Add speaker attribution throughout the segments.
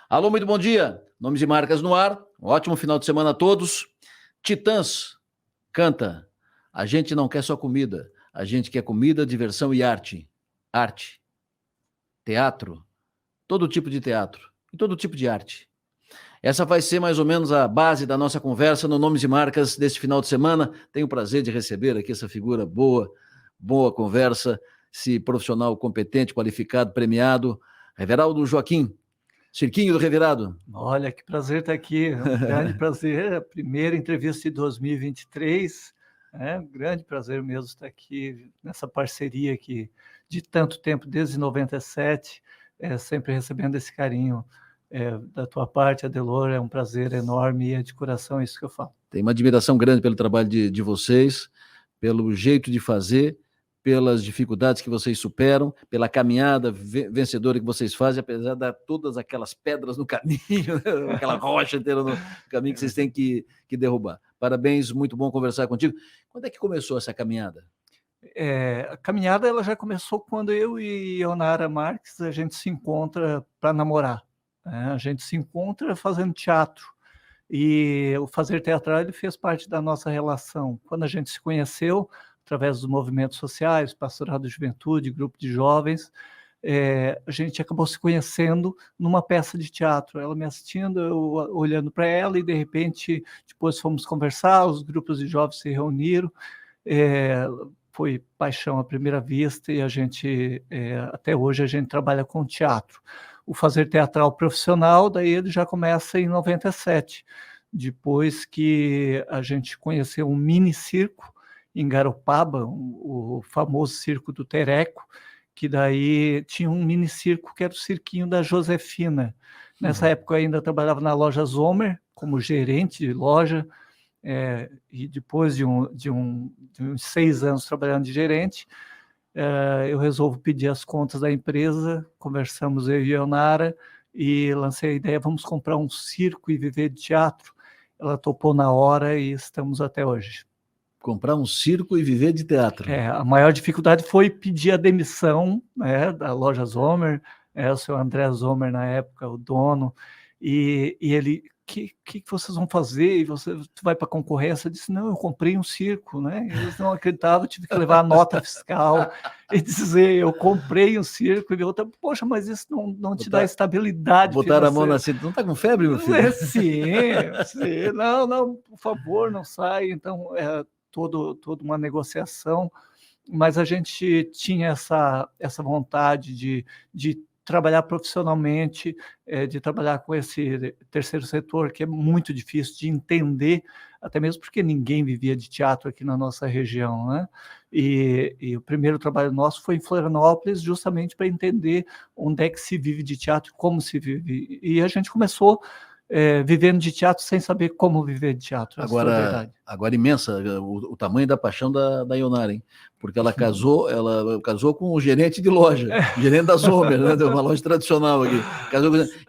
Speaker 1: Alô, muito bom dia. Nomes e marcas no ar. Um ótimo final de semana a todos. Titãs canta. A gente não quer só comida. A gente quer comida, diversão e arte. Arte, teatro, todo tipo de teatro e todo tipo de arte. Essa vai ser mais ou menos a base da nossa conversa no Nomes e Marcas deste final de semana. Tenho o prazer de receber aqui essa figura boa conversa, esse profissional competente, qualificado, premiado, Reveraldo Joaquim. Cirquinho do Revirado.
Speaker 2: Olha, que prazer estar aqui, é um grande prazer, a primeira entrevista de 2023, um grande prazer mesmo estar aqui nessa parceria aqui de tanto tempo, desde 97, sempre recebendo esse carinho da tua parte, Adelor, é um prazer enorme e é de coração isso que eu falo.
Speaker 1: Tenho uma admiração grande pelo trabalho de vocês, pelo jeito de fazer, pelas dificuldades que vocês superam, pela caminhada vencedora que vocês fazem, apesar de todas aquelas pedras no caminho, aquela rocha inteira no caminho que vocês têm que derrubar. Parabéns, muito bom conversar contigo. Quando é que começou essa caminhada?
Speaker 2: A caminhada ela já começou quando eu e Ionara Marques, a gente se encontra para namorar. A gente se encontra fazendo teatro. E o fazer teatral ele fez parte da nossa relação. Quando a gente se conheceu, através dos movimentos sociais, pastorado de juventude, grupo de jovens, a gente acabou se conhecendo numa peça de teatro. Ela me assistindo, eu olhando para ela, e de repente, depois fomos conversar, os grupos de jovens se reuniram, foi paixão à primeira vista, e a gente, até hoje, a gente trabalha com teatro. O fazer teatral profissional, daí ele já começa em 97, depois que a gente conheceu um mini-circo em Garopaba, o famoso Circo do Tereco, que daí tinha um mini-circo que era o cirquinho da Josefina. Nessa época eu ainda trabalhava na loja Zomer, como gerente de loja, e depois de uns 6 anos trabalhando de gerente, eu resolvo pedir as contas da empresa, conversamos eu e Ionara, e lancei a ideia, vamos comprar um circo e viver de teatro. Ela topou na hora e estamos até hoje.
Speaker 1: Comprar um circo e viver de teatro.
Speaker 2: A maior dificuldade foi pedir a demissão, da loja Zomer, o seu André Zomer na época, o dono, e ele... O que vocês vão fazer? E você vai para a concorrência? Eu disse, não, eu comprei um circo, né? Eles não acreditavam, eu tive que levar a nota fiscal e dizer, eu comprei um circo, e outra, poxa, mas isso não te dá estabilidade
Speaker 1: financeira. Botaram a mão na cinta, não está com febre, meu filho?
Speaker 2: Sim, não, por favor, não sai. Então, toda uma negociação, mas a gente tinha essa vontade de trabalhar profissionalmente, de trabalhar com esse terceiro setor, que é muito difícil de entender, até mesmo porque ninguém vivia de teatro aqui na nossa região, né? E o primeiro trabalho nosso foi em Florianópolis, justamente para entender onde é que se vive de teatro, como se vive. E a gente começou vivendo de teatro sem saber como viver de teatro.
Speaker 1: Agora imensa o tamanho da paixão da Ionara, hein? Porque ela casou com o gerente de loja, gerente da Zomer, né? Uma loja tradicional aqui.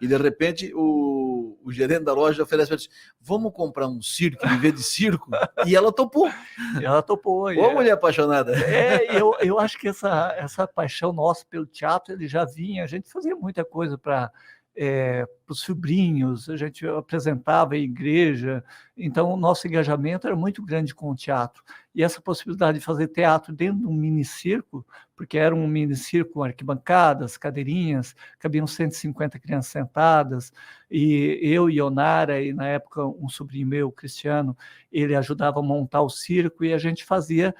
Speaker 1: E de repente o gerente da loja oferece para ela, vamos comprar um circo e viver de circo? E ela topou. Ô, mulher apaixonada.
Speaker 2: Eu acho que essa paixão nossa pelo teatro, ele já vinha, a gente fazia muita coisa para os sobrinhos, a gente apresentava em igreja, então o nosso engajamento era muito grande com o teatro. E essa possibilidade de fazer teatro dentro de um mini-circo, porque era um mini-circo com arquibancadas, cadeirinhas, cabiam 150 crianças sentadas, e eu e Ionara, e na época um sobrinho meu, Cristiano, ele ajudava a montar o circo, e a gente fazia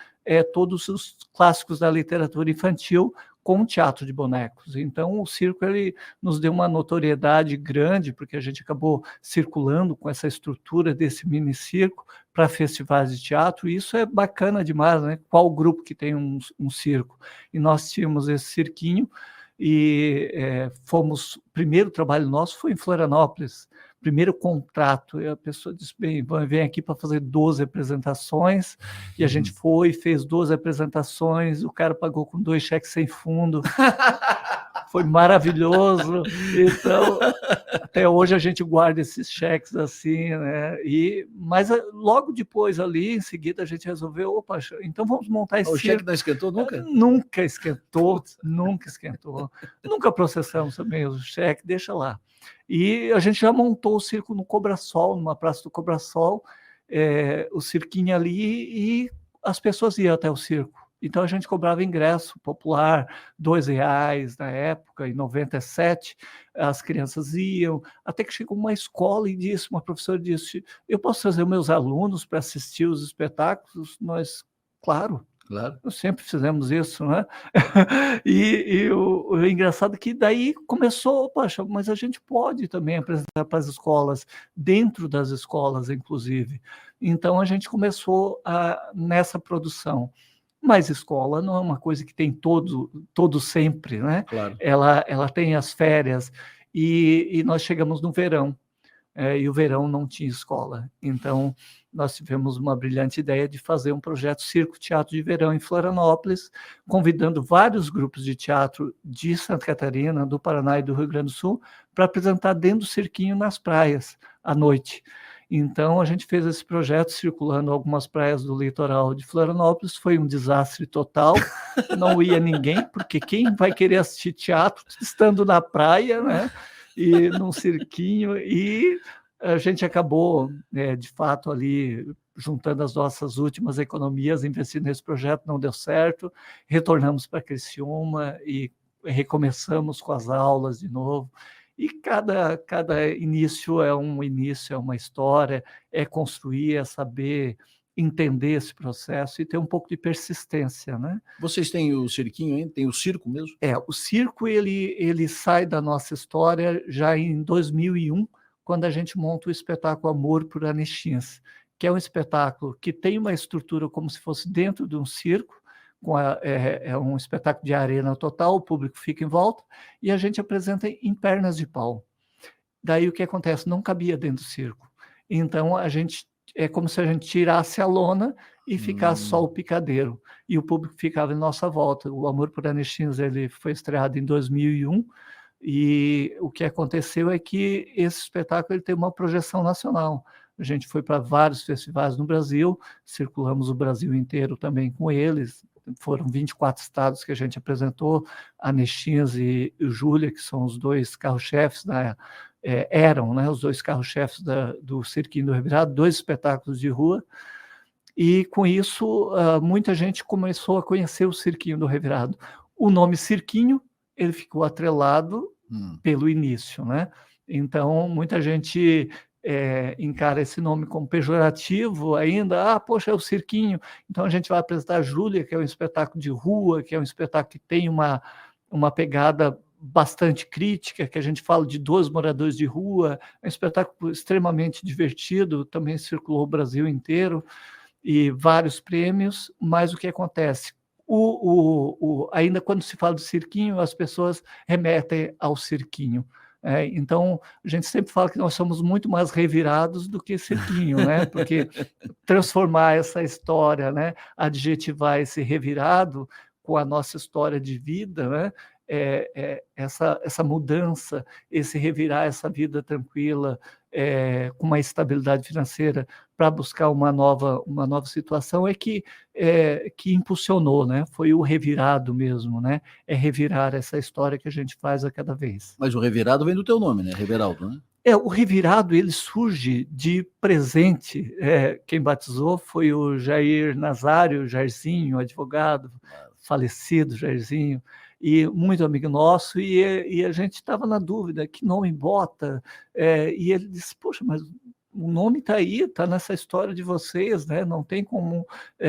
Speaker 2: todos os clássicos da literatura infantil com teatro de bonecos. Então, o circo ele nos deu uma notoriedade grande, porque a gente acabou circulando com essa estrutura desse mini-circo para festivais de teatro, e isso é bacana demais, né? Qual grupo que tem um circo? E nós tínhamos esse cirquinho, e o primeiro trabalho nosso foi em Florianópolis, primeiro contrato, e a pessoa disse, bem, vem aqui para fazer 12 apresentações, e a gente fez 12 apresentações, o cara pagou com 2 cheques sem fundo, foi maravilhoso, então, Até hoje a gente guarda esses cheques assim, né? Mas logo depois ali, em seguida, a gente resolveu, opa, então vamos montar esse
Speaker 1: O cheque
Speaker 2: circo.
Speaker 1: não esquentou nunca?
Speaker 2: Nunca esquentou, nunca esquentou. Nunca processamos também o cheque, deixa lá. E a gente já montou o circo no Cobrasol, numa praça do Cobrasol, o cirquinho ali, e as pessoas iam até o circo. Então a gente cobrava ingresso popular, R$ 2 na época, em 97, as crianças iam, até que chegou uma escola e disse, uma professora disse, eu posso trazer meus alunos para assistir os espetáculos? Nós, claro.
Speaker 1: Claro.
Speaker 2: Sempre fizemos isso, né? E o engraçado é que daí começou, poxa, mas a gente pode também apresentar para as escolas, dentro das escolas, inclusive. Então a gente começou nessa produção. Mas escola não é uma coisa que tem todo sempre, né?
Speaker 1: Claro.
Speaker 2: Ela tem as férias, e nós chegamos no verão. E o verão não tinha escola. Então, nós tivemos uma brilhante ideia de fazer um projeto Circo Teatro de Verão em Florianópolis, convidando vários grupos de teatro de Santa Catarina, do Paraná e do Rio Grande do Sul, para apresentar dentro do cirquinho nas praias, à noite. Então, a gente fez esse projeto circulando algumas praias do litoral de Florianópolis. Foi um desastre total, não ia ninguém, porque quem vai querer assistir teatro estando na praia, né? E num cirquinho, e a gente acabou, de fato, ali juntando as nossas últimas economias, investindo nesse projeto, não deu certo, retornamos para Criciúma e recomeçamos com as aulas de novo, e cada início é uma história, é construir, é saber entender esse processo e ter um pouco de persistência, né?
Speaker 1: Vocês têm o cirquinho ainda? Tem o circo mesmo?
Speaker 2: O circo ele sai da nossa história já em 2001, quando a gente monta o espetáculo Amor por Anexins, que é um espetáculo que tem uma estrutura como se fosse dentro de um circo, é um espetáculo de arena total, o público fica em volta, e a gente apresenta em pernas de pau. Daí o que acontece? Não cabia dentro do circo. Então é como se a gente tirasse a lona e ficasse só o picadeiro, e o público ficava em nossa volta. O Amor por Anexins ele foi estreado em 2001, e o que aconteceu é que esse espetáculo ele tem uma projeção nacional. A gente foi para vários festivais no Brasil, circulamos o Brasil inteiro também com eles, foram 24 estados que a gente apresentou, Anexins e Júlia, que são os dois carro-chefes eram, né, os dois carro-chefes do Cirquinho do Revirado, 2 espetáculos de rua, e com isso muita gente começou a conhecer o Cirquinho do Revirado. O nome Cirquinho, ele ficou atrelado pelo início, né? Então, muita gente encara esse nome como pejorativo ainda, poxa, é o Cirquinho. Então, a gente vai apresentar a Júlia, que é um espetáculo de rua, que é um espetáculo que tem uma pegada bastante crítica, que a gente fala de 2 moradores de rua, é um espetáculo extremamente divertido, também circulou o Brasil inteiro, e vários prêmios, mas o que acontece? Ainda quando se fala do cirquinho, as pessoas remetem ao cirquinho. Então, a gente sempre fala que nós somos muito mais revirados do que cirquinho, né? Porque transformar essa história, né? Adjetivar esse revirado com a nossa história de vida, né? Essa mudança, esse revirar essa vida tranquila, com uma estabilidade financeira para buscar uma nova situação que impulsionou, né? Foi o revirado mesmo, né? É revirar essa história que a gente faz a cada vez.
Speaker 1: Mas o revirado vem do teu nome, né? Reveraldo, né?
Speaker 2: O revirado ele surge de presente. Quem batizou foi o Jair Nazário, Jairzinho, advogado, falecido Jairzinho, e muito amigo nosso, e a gente estava na dúvida, que nome bota? E ele disse, poxa, mas o nome está aí, está nessa história de vocês, né? Não tem como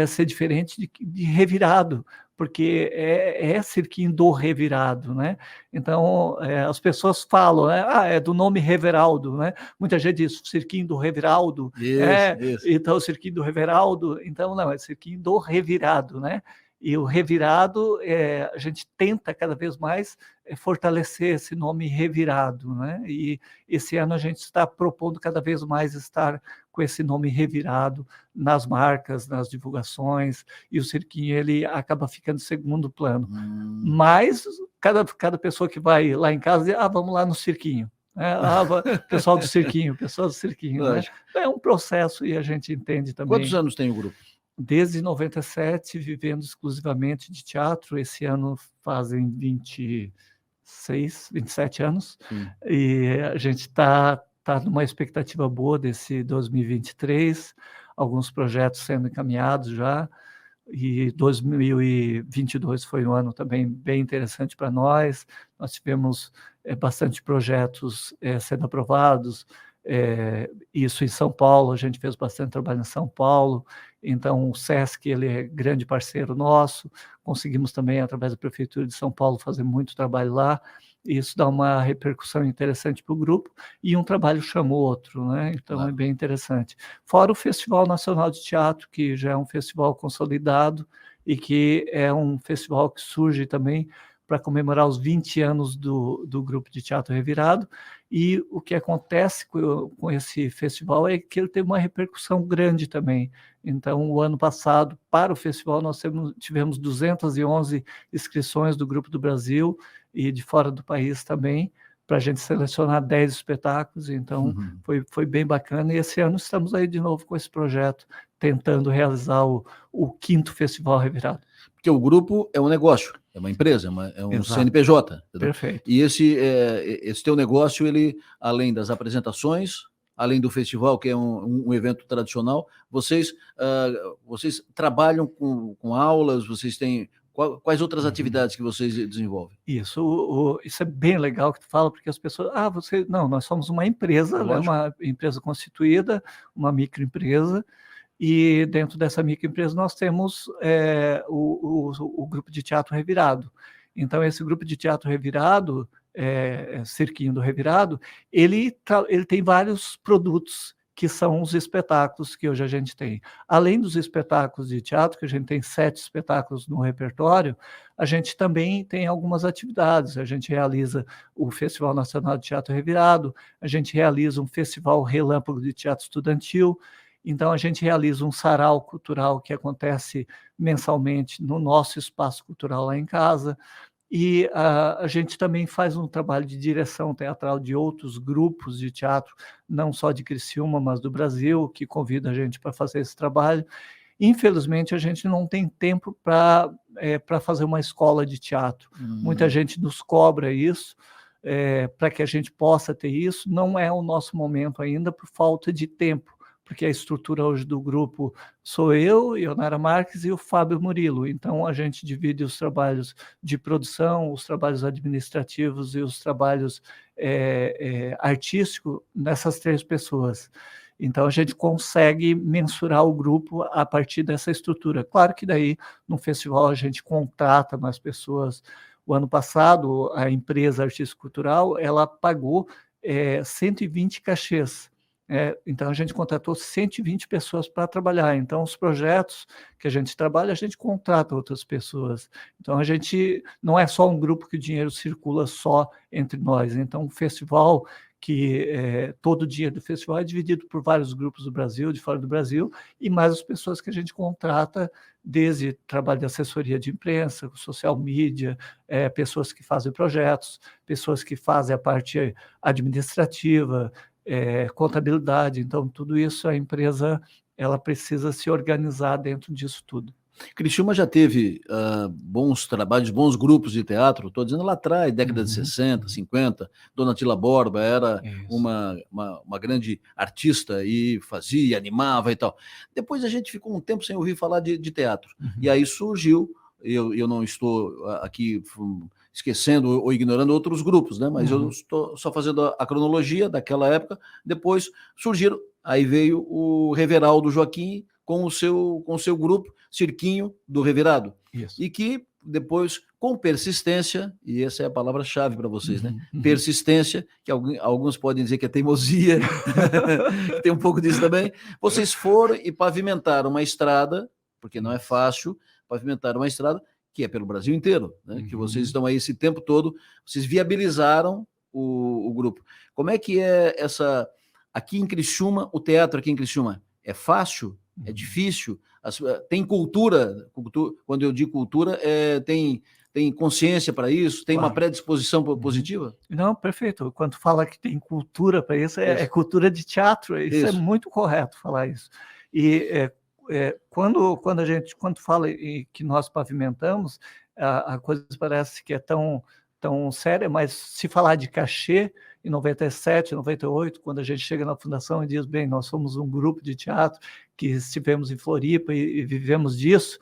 Speaker 2: ser diferente de revirado, porque é cirquinho do revirado, né? Então, as pessoas falam, né? É do nome Reveraldo, né? Muita gente diz, cirquinho do Reveraldo,
Speaker 1: isso.
Speaker 2: Então o cirquinho do Reveraldo, então não, é cirquinho do revirado, né? E o revirado, a gente tenta cada vez mais fortalecer esse nome revirado, né? E esse ano a gente está propondo cada vez mais estar com esse nome revirado nas marcas, nas divulgações, e o cirquinho ele acaba ficando em segundo plano. Mas cada pessoa que vai lá em casa diz, vamos lá no cirquinho. né? Pessoal do cirquinho, né?
Speaker 1: Lógico.
Speaker 2: É um processo e a gente entende
Speaker 1: Quantos
Speaker 2: também.
Speaker 1: anos tem o grupo?
Speaker 2: Desde 97, vivendo exclusivamente de teatro. Esse ano fazem 27 anos.
Speaker 1: Sim.
Speaker 2: E a gente está numa expectativa boa desse 2023, alguns projetos sendo encaminhados já, e 2022 foi um ano também bem interessante para nós. Nós tivemos bastante projetos sendo aprovados, isso em São Paulo, a gente fez bastante trabalho em São Paulo, então o SESC ele é grande parceiro nosso, conseguimos também, através da Prefeitura de São Paulo, fazer muito trabalho lá, e isso dá uma repercussão interessante para o grupo, e um trabalho chama o outro, né? Então
Speaker 1: Claro.
Speaker 2: é bem interessante. Fora o Festival Nacional de Teatro, que já é um festival consolidado e que é um festival que surge também para comemorar os 20 anos do Grupo de Teatro Revirado, e o que acontece com esse festival é que ele teve uma repercussão grande também. Então, o ano passado, para o festival, nós tivemos 211 inscrições do Grupo do Brasil e de fora do país também, para a gente selecionar 10 espetáculos, então foi bem bacana, e esse ano estamos aí de novo com esse projeto, tentando realizar o 5º Festival Revirado.
Speaker 1: Porque o grupo é um negócio, é uma empresa, é um
Speaker 2: Exato.
Speaker 1: CNPJ. Entendeu?
Speaker 2: Perfeito.
Speaker 1: E esse teu negócio, ele, além das apresentações, além do festival, que é um evento tradicional, vocês trabalham com aulas, vocês têm... Quais outras atividades que vocês desenvolvem?
Speaker 2: Isso é bem legal que tu fala, porque as pessoas... Não, nós somos uma empresa, né, uma empresa constituída, uma microempresa, e dentro dessa microempresa nós temos o Grupo de Teatro Revirado. Então, esse Grupo de Teatro Revirado, Cirquinho do Revirado, ele tem vários produtos que são os espetáculos que hoje a gente tem. Além dos espetáculos de teatro, que a gente tem 7 espetáculos no repertório, a gente também tem algumas atividades. A gente realiza o Festival Nacional de Teatro Revirado, a gente realiza um Festival Relâmpago de Teatro Estudantil, então a gente realiza um sarau cultural que acontece mensalmente no nosso espaço cultural lá em casa, e a gente também faz um trabalho de direção teatral de outros grupos de teatro, não só de Criciúma, mas do Brasil, que convida a gente para fazer esse trabalho. Infelizmente, a gente não tem tempo para fazer uma escola de teatro. Muita gente nos cobra isso, para que a gente possa ter isso. Não é o nosso momento ainda, por falta de tempo, porque a estrutura hoje do grupo sou eu, Ionara Marques e o Fábio Murilo. Então, a gente divide os trabalhos de produção, os trabalhos administrativos e os trabalhos artísticos nessas 3 pessoas. Então, a gente consegue mensurar o grupo a partir dessa estrutura. Claro que daí, no festival, a gente contrata mais pessoas. O ano passado, a empresa Artística Cultural, ela pagou 120 cachês. Então, a gente contratou 120 pessoas para trabalhar. Então, os projetos que a gente trabalha, a gente contrata outras pessoas. Então, a gente não é só um grupo que o dinheiro circula só entre nós. Então, o festival, que todo dia do festival é dividido por vários grupos do Brasil, de fora do Brasil, e mais as pessoas que a gente contrata, desde trabalho de assessoria de imprensa, social media, pessoas que fazem projetos, pessoas que fazem a parte administrativa, contabilidade. Então, tudo isso a empresa ela precisa se organizar dentro disso tudo.
Speaker 1: Criciúma já teve bons trabalhos, bons grupos de teatro, estou dizendo lá atrás, década de 60, 50, Dona Tila Borba era uma grande artista e fazia, animava e tal. Depois a gente ficou um tempo sem ouvir falar de teatro, e aí surgiu, eu não estou aqui esquecendo ou ignorando outros grupos, né? Mas eu estou só fazendo a cronologia daquela época. Depois surgiram, aí veio o Reveraldo Joaquim com o seu grupo, Cirquinho do Revirado.
Speaker 2: Isso.
Speaker 1: E que depois, com persistência, e essa é a palavra-chave para vocês, né? Persistência, que alguns podem dizer que é teimosia, que tem um pouco disso também, vocês foram e pavimentaram uma estrada, porque não é fácil pavimentar uma estrada, que é pelo Brasil inteiro, né? Que vocês estão aí esse tempo todo, vocês viabilizaram o grupo. Como é que é aqui em Criciúma, o teatro aqui em Criciúma? É fácil? É difícil? Tem cultura, quando eu digo cultura, tem tem consciência para isso? Tem uma
Speaker 2: Claro.
Speaker 1: predisposição positiva?
Speaker 2: Não, perfeito. Quando fala que tem cultura para isso, é
Speaker 1: Isso.
Speaker 2: cultura de teatro. Isso é
Speaker 1: Isso.
Speaker 2: muito correto falar isso. E quando a gente fala que nós pavimentamos, a coisa parece que é tão séria, mas se falar de cachê, em 97, 98, quando a gente chega na fundação e diz, bem, nós somos um grupo de teatro que estivemos em Floripa e vivemos disso,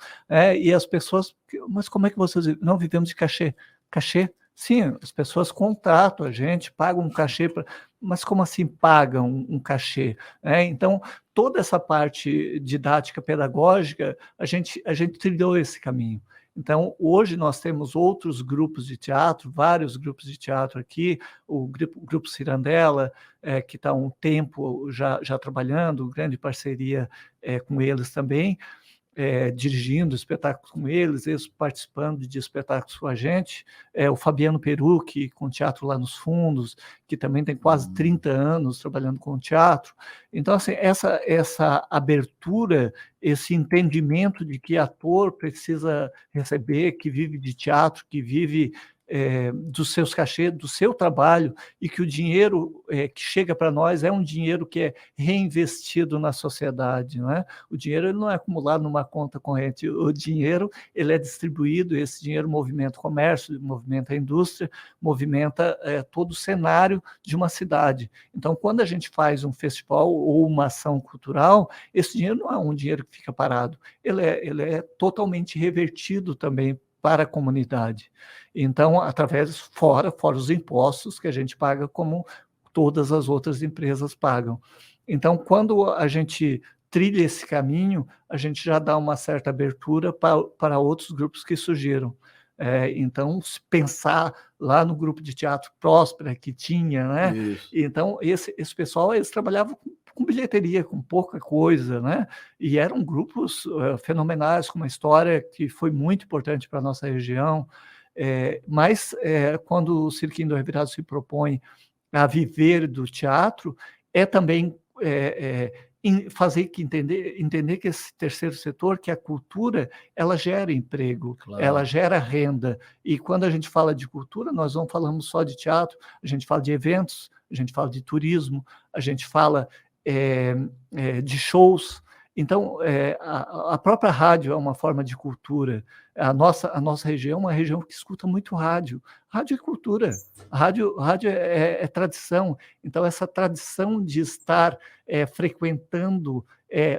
Speaker 2: e as pessoas, mas como é que vocês não vivemos de cachê? Cachê? Sim, as pessoas contratam a gente, pagam um cachê, mas como assim pagam um cachê? Então, toda essa parte didática, pedagógica, a gente trilhou esse caminho. Então, hoje nós temos outros grupos de teatro, vários grupos de teatro aqui, o Grupo Cirandela, que está há um tempo já trabalhando, grande parceria com eles também, dirigindo espetáculos com eles participando de espetáculos com a gente, o Fabiano Perucchi, com teatro lá nos fundos, que também tem quase 30 anos trabalhando com teatro. Então, assim, essa abertura, esse entendimento de que ator precisa receber, que vive de teatro, que vive dos seus cachês, do seu trabalho, e que o dinheiro que chega para nós é um dinheiro que é reinvestido na sociedade, não é? O dinheiro ele não é acumulado numa conta corrente, o dinheiro ele é distribuído, esse dinheiro movimenta o comércio, movimenta a indústria, movimenta todo o cenário de uma cidade. Então, quando a gente faz um festival ou uma ação cultural, esse dinheiro não é um dinheiro que fica parado, ele é totalmente revertido também para a comunidade. Então, fora os impostos que a gente paga, como todas as outras empresas pagam. Então, quando a gente trilha esse caminho, a gente já dá uma certa abertura para outros grupos que surgiram. Então, se pensar lá no grupo de teatro Próspera que tinha, né?
Speaker 1: Isso.
Speaker 2: Então, esse pessoal, eles trabalhavam com bilheteria, com pouca coisa, né? E eram grupos fenomenais, com uma história que foi muito importante para a nossa região. Mas quando o Cirquinho do Revirado se propõe a viver do teatro, é também fazer que entender que esse terceiro setor, que é a cultura, ela gera emprego,
Speaker 1: Claro.
Speaker 2: Ela gera renda. E quando a gente fala de cultura, nós não falamos só de teatro, a gente fala de eventos, a gente fala de turismo, a gente fala de shows. Então, a própria rádio é uma forma de cultura. A nossa região é uma região que escuta muito rádio. Rádio é cultura, rádio é tradição. Então, essa tradição de estar frequentando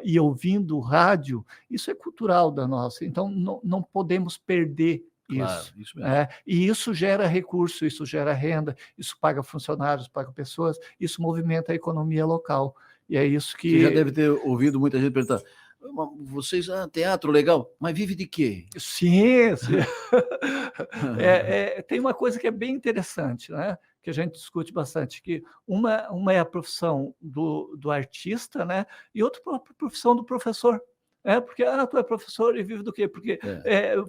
Speaker 2: e ouvindo rádio, isso é cultural da nossa. Então, não podemos perder
Speaker 1: Claro,
Speaker 2: isso.
Speaker 1: isso mesmo.
Speaker 2: E isso gera recurso, isso gera renda, isso paga funcionários, paga pessoas, isso movimenta a economia local. E é isso que...
Speaker 1: Você já deve ter ouvido muita gente perguntar, vocês, teatro legal, mas vive de quê?
Speaker 2: Sim. Tem uma coisa que é bem interessante, né? Que a gente discute bastante, que uma é a profissão do artista, né? E outra a profissão do professor. Porque tu é professor e vive do quê? Porque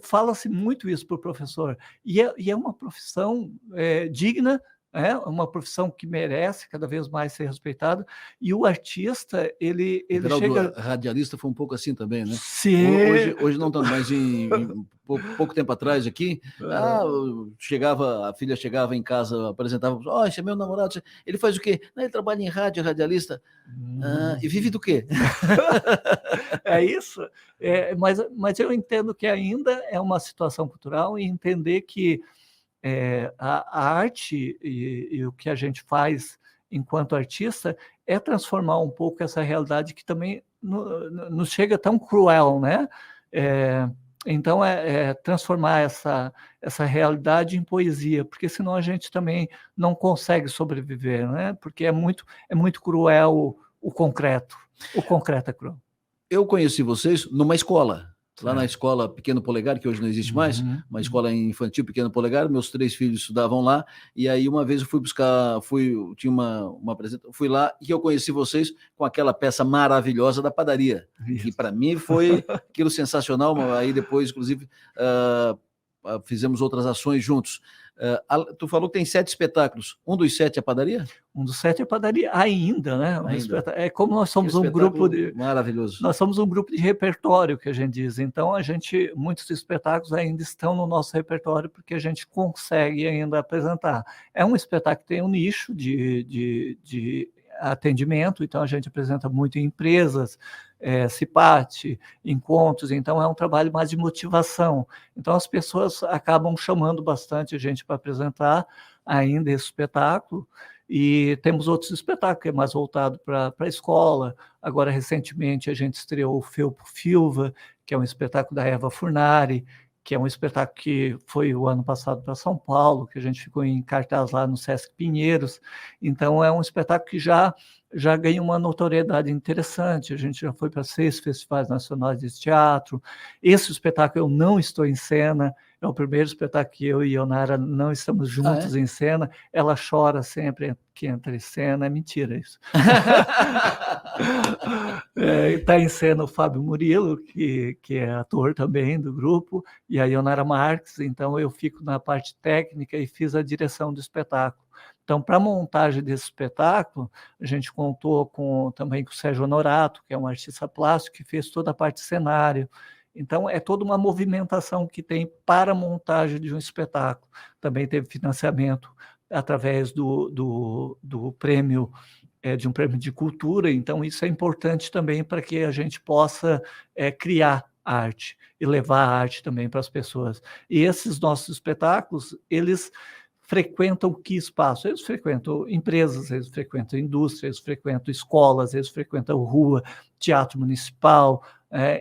Speaker 2: fala-se muito isso para o professor. E é uma profissão digna, uma profissão que merece cada vez mais ser respeitada, e o artista, ele chega...
Speaker 1: Radialista foi um pouco assim também, né?
Speaker 2: Sim.
Speaker 1: Hoje não tanto, mas pouco tempo atrás aqui, a filha chegava em casa, apresentava, esse é meu namorado, ele faz o quê? Ele trabalha em rádio, radialista. E vive do quê?
Speaker 2: É isso, mas eu entendo que ainda é uma situação cultural, e entender que a arte e o que a gente faz enquanto artista é transformar um pouco essa realidade que também nos chega tão cruel, né? Então, transformar essa realidade em poesia, porque senão a gente também não consegue sobreviver, né? Porque é muito cruel o concreto. O concreto é cruel.
Speaker 1: Eu conheci vocês numa escola. Lá na escola Pequeno Polegar, que hoje não existe mais, uma escola infantil Pequeno Polegar, meus 3 filhos estudavam lá, e aí uma vez eu fui buscar, tinha uma apresentação, fui lá e eu conheci vocês com aquela peça maravilhosa da padaria, que para mim foi aquilo sensacional, aí depois, inclusive, fizemos outras ações juntos. Tu falou que tem 7 espetáculos. Um dos 7 é padaria?
Speaker 2: Um dos 7 é padaria ainda, né?
Speaker 1: Ainda.
Speaker 2: É como nós somos um grupo de...
Speaker 1: Maravilhoso.
Speaker 2: Nós somos um grupo de repertório, que a gente diz. Então, muitos espetáculos ainda estão no nosso repertório, porque a gente consegue ainda apresentar. É um espetáculo que tem um nicho de atendimento, então a gente apresenta muito em empresas, CIPAT, encontros, então é um trabalho mais de motivação. Então as pessoas acabam chamando bastante a gente para apresentar ainda esse espetáculo, e temos outros espetáculos, que é mais voltado para a escola. Agora, recentemente, a gente estreou o Felpo Filva, que é um espetáculo da Eva Furnari, que é um espetáculo que foi o ano passado para São Paulo, que a gente ficou em cartaz lá no Sesc Pinheiros. Então, é um espetáculo que já ganha uma notoriedade interessante. A gente já foi para 6 festivais nacionais de teatro. Esse espetáculo eu não estou em cena, é o primeiro espetáculo que eu e Ionara não estamos juntos em cena. Ela chora sempre que entra em cena, é mentira isso. Está em cena o Fábio Murilo, que é ator também do grupo, e a Ionara Marques. Então eu fico na parte técnica e fiz a direção do espetáculo. Então, para a montagem desse espetáculo, a gente contou também com o Sérgio Honorato, que é um artista plástico, que fez toda a parte de cenário. Então, é toda uma movimentação que tem para a montagem de um espetáculo. Também teve financiamento através do prêmio, de um prêmio de cultura. Então, isso é importante também para que a gente possa criar arte e levar a arte também para as pessoas. E esses nossos espetáculos, eles frequentam que espaço? Eles frequentam empresas, eles frequentam indústria, eles frequentam escolas, eles frequentam rua, teatro municipal.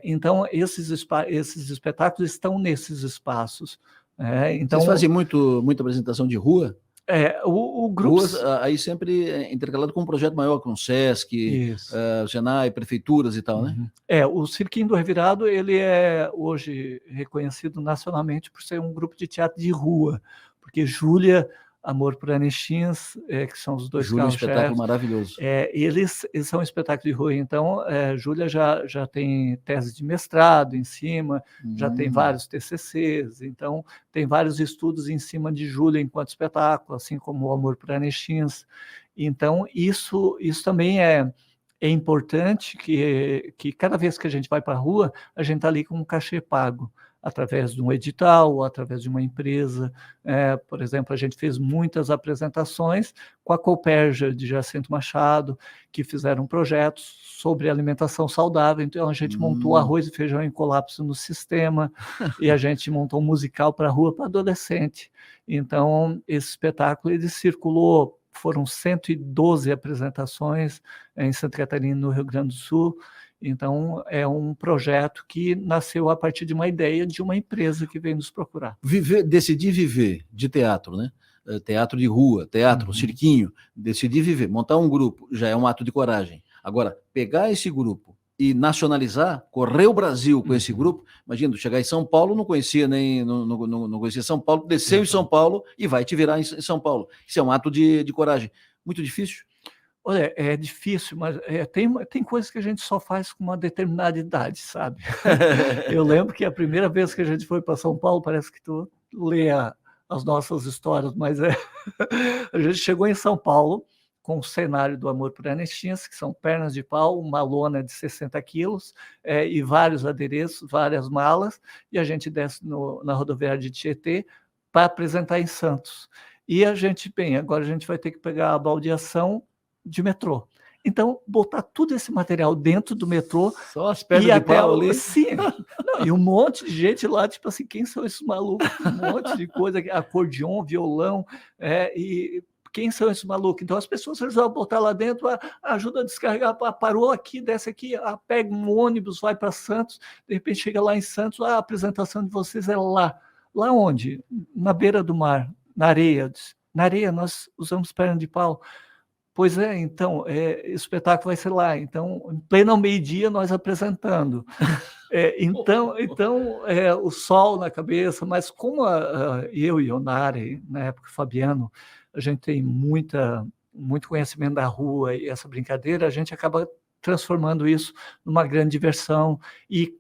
Speaker 2: Então, esses espetáculos estão nesses espaços. Então,
Speaker 1: vocês fazem muita apresentação de rua?
Speaker 2: O grupo...
Speaker 1: Ruas, aí sempre intercalado com um projeto maior, com o Sesc, Senai, prefeituras e tal, né?
Speaker 2: O Cirquinho do Revirado, ele é hoje reconhecido nacionalmente por ser um grupo de teatro de rua, porque Júlia, Amor por Anexins, que são os dois
Speaker 1: Júlia, um espetáculo
Speaker 2: carros-chefes,
Speaker 1: maravilhoso.
Speaker 2: Eles são um espetáculo de rua. Então, Júlia já tem tese de mestrado em cima, já tem vários TCCs, então tem vários estudos em cima de Júlia enquanto espetáculo, assim como o Amor por Anexins. Então, isso também é importante, que cada vez que a gente vai para a rua, a gente está ali com um cachê pago, através de um edital, ou através de uma empresa. Por exemplo, a gente fez muitas apresentações com a Cooperja de Jacinto Machado, que fizeram projetos sobre alimentação saudável. Então, a gente montou arroz e feijão em colapso no sistema, e a gente montou um musical para a rua para adolescente. Então, esse espetáculo ele circulou, foram 112 apresentações em Santa Catarina, no Rio Grande do Sul. Então, é um projeto que nasceu a partir de uma ideia de uma empresa que veio nos procurar.
Speaker 1: Decidir viver de teatro, né? Teatro de rua, teatro, cirquinho, decidir viver, montar um grupo, já é um ato de coragem. Agora, pegar esse grupo e nacionalizar, correr o Brasil com esse grupo, imagina, chegar em São Paulo, não conhecia não conhecia São Paulo, desceu em São Paulo e vai te virar em São Paulo. Isso é um ato de coragem. Muito difícil?
Speaker 2: Olha, é difícil, mas tem coisas que a gente só faz com uma determinada idade, sabe? Eu lembro que a primeira vez que a gente foi para São Paulo, parece que tu lê as nossas histórias, mas a gente chegou em São Paulo com o cenário do Amor por Anexins, que são pernas de pau, uma lona de 60 quilos e vários adereços, várias malas, e a gente desce na rodoviária de Tietê para apresentar em Santos. E a gente, agora a gente vai ter que pegar a baldeação de metrô. Então, botar todo esse material dentro do metrô.
Speaker 1: Só as pernas de pau ali.
Speaker 2: Sim. Não, e um monte de gente lá, tipo assim, quem são esses malucos? Um monte de coisa, acordeon, violão, e quem são esses malucos? Então, as pessoas resolvem botar lá dentro, ajuda a descarregar, parou aqui, desce aqui, pega um ônibus, vai para Santos, de repente chega lá em Santos, a apresentação de vocês é lá. Lá onde? Na beira do mar, na areia. Na areia nós usamos perna de pau. Pois então, esse espetáculo vai ser lá. Então, em pleno meio-dia, nós apresentando. Então o sol na cabeça, mas como eu e o Nari, na época, Fabiano, a gente tem muito conhecimento da rua e essa brincadeira, a gente acaba transformando isso numa grande diversão, e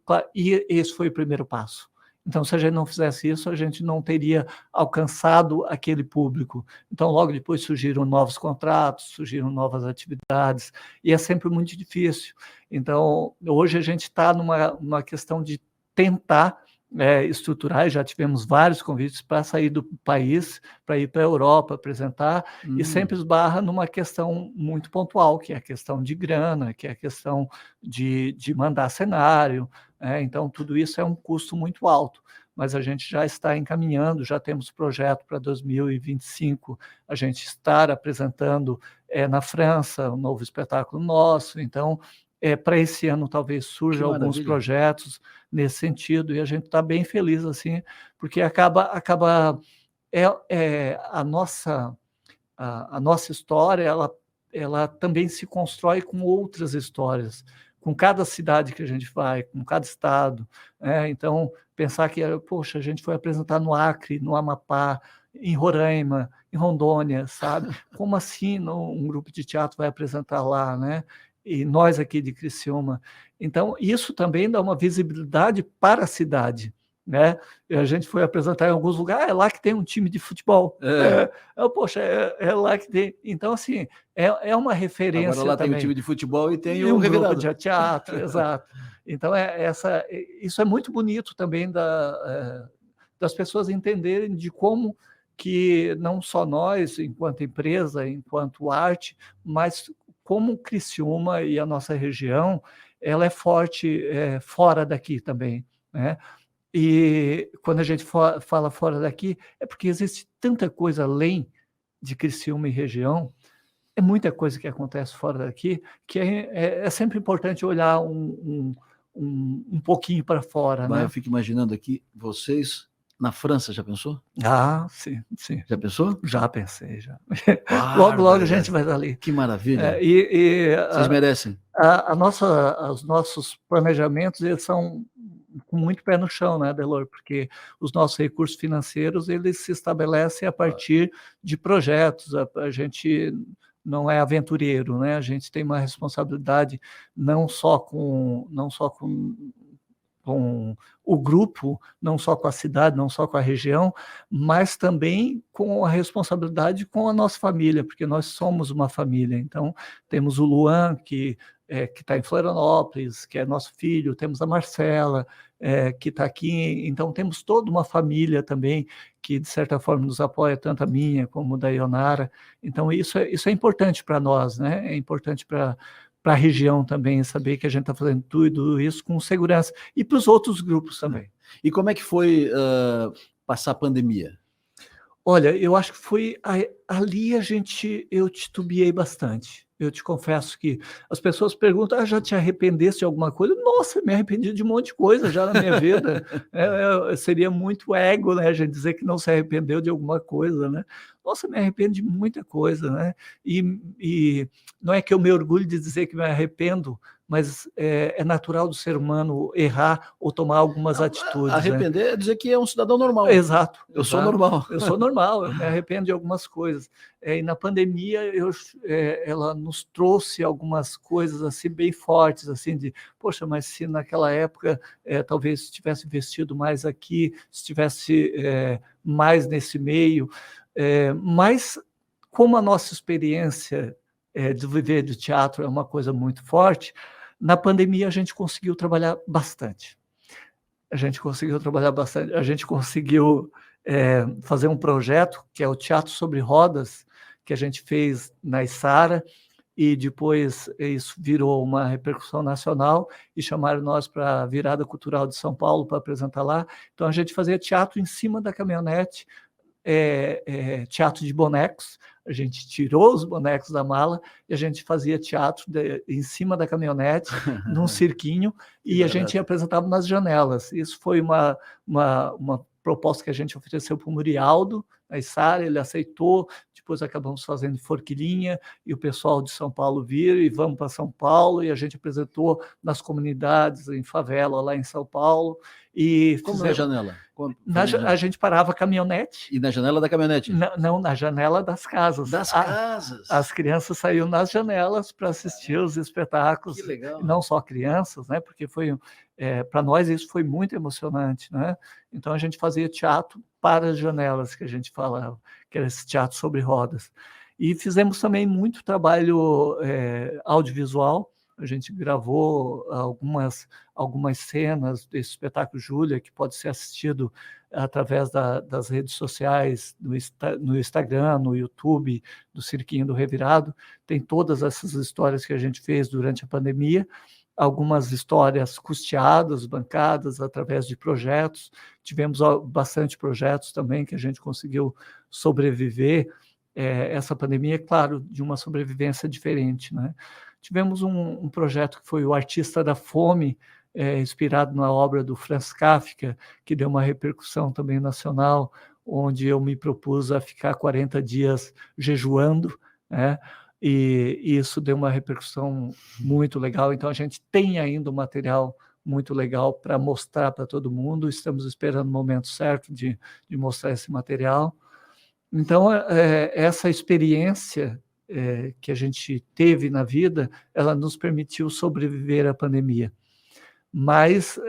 Speaker 2: esse foi o primeiro passo. Então, se a gente não fizesse isso, a gente não teria alcançado aquele público. Então, logo depois surgiram novos contratos, surgiram novas atividades, e é sempre muito difícil. Então, hoje a gente está numa questão de tentar estruturar, e já tivemos vários convites para sair do país, para ir para a Europa apresentar, e sempre esbarra numa questão muito pontual, que é a questão de grana, que é a questão de mandar cenário, então tudo isso é um custo muito alto, mas a gente já está encaminhando, já temos projeto para 2025, a gente estar apresentando na França um novo espetáculo nosso, então para esse ano talvez surjam alguns projetos nesse sentido, e a gente está bem feliz, assim, porque acaba a nossa história, ela também se constrói com outras histórias, com cada cidade que a gente vai, com cada estado, então pensar que, poxa, a gente foi apresentar no Acre, no Amapá, em Roraima, em Rondônia, sabe? Como assim um grupo de teatro vai apresentar lá, né? E nós aqui de Criciúma. Então, isso também dá uma visibilidade para a cidade, né? E a gente foi apresentar em alguns lugares, é lá que tem um time de futebol. Poxa, é lá que tem. Então, assim, é uma referência.
Speaker 1: Agora lá
Speaker 2: também.
Speaker 1: Tem um time de futebol e tem
Speaker 2: um grupo de teatro, exato. Então, isso é muito bonito também das pessoas entenderem de como que não só nós, enquanto empresa, enquanto arte, mas como Criciúma e a nossa região, ela é forte fora daqui também, né? E quando a gente fala fora daqui, é porque existe tanta coisa além de Criciúma e região, é muita coisa que acontece fora daqui, que é sempre importante olhar um pouquinho para fora,
Speaker 1: Mas
Speaker 2: né?
Speaker 1: eu fico imaginando aqui, vocês na França, já pensou?
Speaker 2: Sim.
Speaker 1: Já pensou?
Speaker 2: Já pensei, já. Logo a gente vai estar ali.
Speaker 1: Que maravilha. Vocês merecem.
Speaker 2: Os nossos planejamentos, eles são com muito pé no chão, né, Delor? Porque os nossos recursos financeiros, eles se estabelecem a partir de projetos. A gente não é aventureiro, né? A gente tem uma responsabilidade não só com o grupo, não só com a cidade, não só com a região, mas também com a responsabilidade com a nossa família, porque nós somos uma família. Então, temos o Luan, que está em Florianópolis, que é nosso filho, temos a Marcela, que está aqui, então temos toda uma família também, que de certa forma nos apoia, tanto a minha como da Ionara. Então, isso é importante para nós, né? É importante para a região também, saber que a gente está fazendo tudo isso com segurança, e para os outros grupos também.
Speaker 1: E como é que foi passar a pandemia?
Speaker 2: Olha, eu acho que foi ali eu titubeei bastante. Eu te confesso que as pessoas perguntam, já te arrependeste de alguma coisa? Nossa, me arrependi de um monte de coisa já na minha vida. Seria muito ego, né, a gente dizer que não se arrependeu de alguma coisa, né? Nossa, me arrependo de muita coisa, né? E não é que eu me orgulho de dizer que me arrependo, mas é natural do ser humano errar ou tomar algumas atitudes.
Speaker 1: Arrepender, né? É dizer que é um cidadão normal.
Speaker 2: Exato.
Speaker 1: Eu sou normal.
Speaker 2: Eu sou normal, eu me arrependo de algumas coisas. E na pandemia, ela nos trouxe algumas coisas assim bem fortes, assim de, poxa, mas se naquela época talvez tivesse investido mais aqui, se tivesse mais nesse meio, mas como a nossa experiência de viver do teatro é uma coisa muito forte, na pandemia a gente conseguiu trabalhar bastante. A gente conseguiu fazer um projeto que é o Teatro sobre Rodas, que a gente fez na Içara, e depois isso virou uma repercussão nacional e chamaram nós para a Virada Cultural de São Paulo para apresentar lá. Então a gente fazia teatro em cima da caminhonete, teatro de bonecos. A gente tirou os bonecos da mala e a gente fazia teatro em cima da caminhonete, num cirquinho, e a gente apresentava nas janelas. Isso foi uma proposta que a gente ofereceu para o Murialdo, na Içara, ele aceitou. depois acabamos fazendo em Forquilinha, e o pessoal de São Paulo vir, e vamos para São Paulo, e a gente apresentou nas comunidades, em favela, lá em São Paulo. E
Speaker 1: como na janela?
Speaker 2: A gente parava a caminhonete.
Speaker 1: E na janela da caminhonete?
Speaker 2: Não, na janela das casas.
Speaker 1: Das casas?
Speaker 2: As crianças saíam nas janelas para assistir os espetáculos.
Speaker 1: Que legal.
Speaker 2: Não só crianças, né? Porque para nós isso foi muito emocionante, né? Então a gente fazia teatro para as janelas, que a gente falava, que era esse teatro sobre rodas. E fizemos também muito trabalho audiovisual. A gente gravou algumas cenas desse espetáculo Júlia, que pode ser assistido através das redes sociais, no Instagram, no YouTube, do Cirquinho do Revirado. Tem todas essas histórias que a gente fez durante a pandemia, algumas histórias custeadas, bancadas através de projetos. Tivemos bastante projetos também que a gente conseguiu sobreviver. Essa pandemia, claro, de uma sobrevivência diferente, né? Tivemos um projeto que foi o Artista da Fome, inspirado na obra do Franz Kafka, que deu uma repercussão também nacional, onde eu me propus a ficar 40 dias jejuando, né? E isso deu uma repercussão muito legal. Então, a gente tem ainda um material muito legal para mostrar para todo mundo. Estamos esperando o momento certo de mostrar esse material. Então, essa experiência que a gente teve na vida, ela nos permitiu sobreviver à pandemia. Mas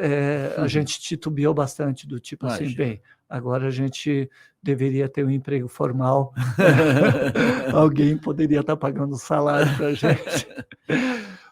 Speaker 2: a gente titubeou bastante, do tipo assim, bem, agora a gente deveria ter um emprego formal, alguém poderia estar pagando salário para a gente.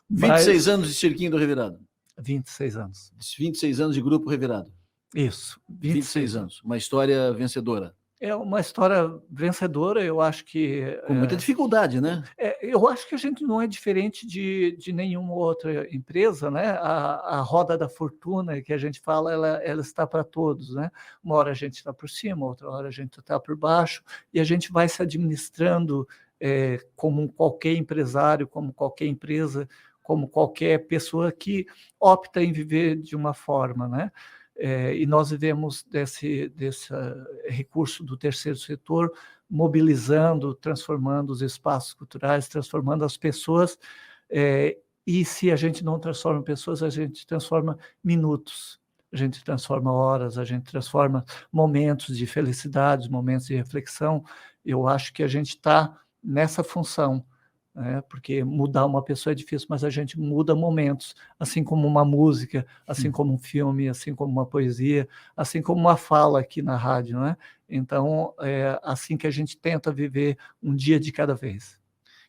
Speaker 1: 26 anos de Cirquinho do Revirado.
Speaker 2: 26 anos.
Speaker 1: 26 anos de Grupo Revirado.
Speaker 2: Isso.
Speaker 1: 26 anos. Uma história vencedora.
Speaker 2: É uma história vencedora, eu acho que...
Speaker 1: Com muita dificuldade, né?
Speaker 2: Eu acho que a gente não é diferente de nenhuma outra empresa, né? A roda da fortuna que a gente fala, ela está para todos, né? Uma hora a gente está por cima, outra hora a gente está por baixo, e a gente vai se administrando como qualquer empresário, como qualquer empresa, como qualquer pessoa que opta em viver de uma forma, né? E nós vivemos desse recurso do terceiro setor, mobilizando, transformando os espaços culturais, transformando as pessoas, e se a gente não transforma pessoas, a gente transforma minutos, a gente transforma horas, a gente transforma momentos de felicidade, momentos de reflexão. Eu acho que a gente está nessa função, porque mudar uma pessoa é difícil, mas a gente muda momentos, assim como uma música, assim como um filme, assim como uma poesia, assim como uma fala aqui na rádio, né? Então, é assim que a gente tenta viver um dia de cada vez.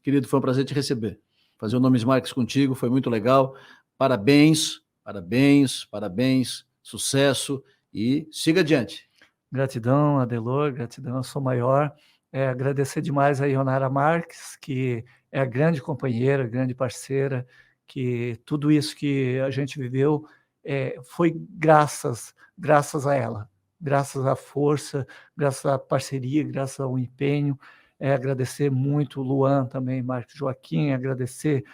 Speaker 1: Querido, foi um prazer te receber. Fazer o Nomes Marques contigo foi muito legal. Parabéns, parabéns, parabéns, sucesso e siga adiante.
Speaker 2: Gratidão, Adelor, gratidão, eu sou maior. Agradecer demais a Ionara Marques, que é a grande companheira, grande parceira, que tudo isso que a gente viveu foi graças a ela, graças à força, graças à parceria, graças ao empenho. Agradecer muito o Luan também, Marcos Joaquim, agradecer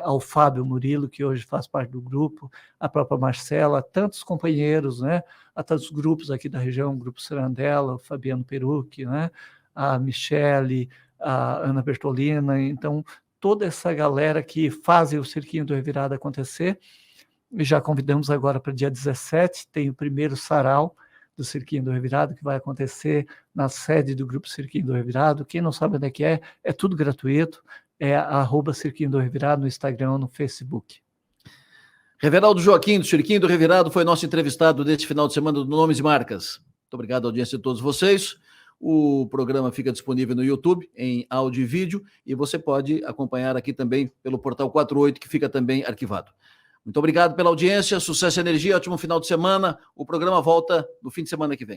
Speaker 2: ao Fábio Murilo, que hoje faz parte do grupo, a própria Marcela, tantos companheiros, né? A tantos grupos aqui da região, o Grupo Cirandela, o Fabiano Perucchi, né? A Michele, a Ana Bertolina, então toda essa galera que faz o Cirquinho do Revirado acontecer. E já convidamos agora para dia 17, tem o primeiro sarau do Cirquinho do Revirado, que vai acontecer na sede do Grupo Cirquinho do Revirado. Quem não sabe onde é tudo gratuito, @Cirquinho do Revirado no Instagram, no Facebook.
Speaker 1: Reveraldo Joaquim, do Cirquinho do Revirado, foi nosso entrevistado deste final de semana do Nomes e Marcas. Muito obrigado à audiência de todos vocês. O programa fica disponível no YouTube, em áudio e vídeo, e você pode acompanhar aqui também pelo Portal 48, que fica também arquivado. Muito obrigado pela audiência, sucesso e energia, ótimo final de semana. O programa volta no fim de semana que vem.